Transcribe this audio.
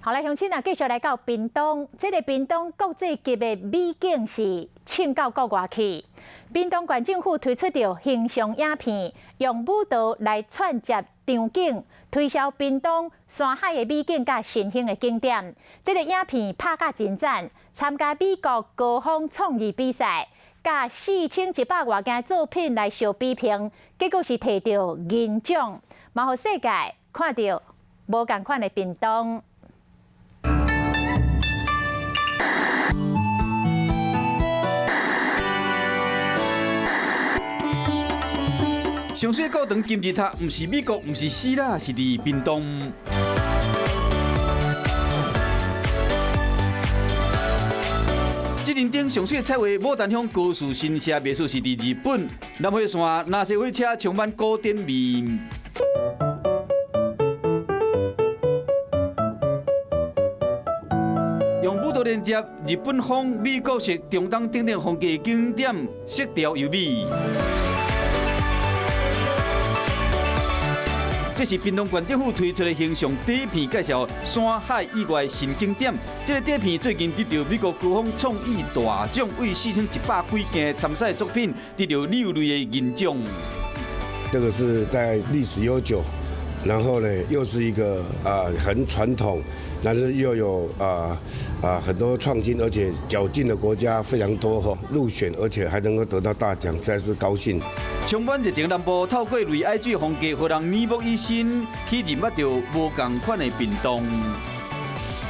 好，来，乡亲啊，继续来到屏东。这个屏东国际级的美景是请到国外去。屏东县政府推出着形象影片，用舞蹈来串接场景，推销屏东山海的美景甲新兴的景点。这个影片拍甲真赞，参加美国高峰创意比赛，甲4100外件作品来相比拼，结果是摕到银奖，嘛互世界看到无同款的屏东。 上水高堂金字塔，唔是美国，唔是希腊，是伫屏东。这人顶上水彩画牡丹乡高树新社别墅是伫日本。南火线纳西火车充满古典味。 用舞蹈连接日本风、美国式、中东等等风格景点，色调优美。 这是屏东县政府推出的形象第一片，介绍山海以外新景点。这个第一片最近得到美国高峰创意大奖，为4100几件参赛作品得到6类的银奖。这个是在历史悠久，然后呢又是一个很传统，但是又有很多创新，而且较劲的国家非常多哈入选，而且还能够得到大奖，实在是高兴。 充满热情南部，透过类 IG 风格，让人耳目一新，去认捌到无同款的屏东。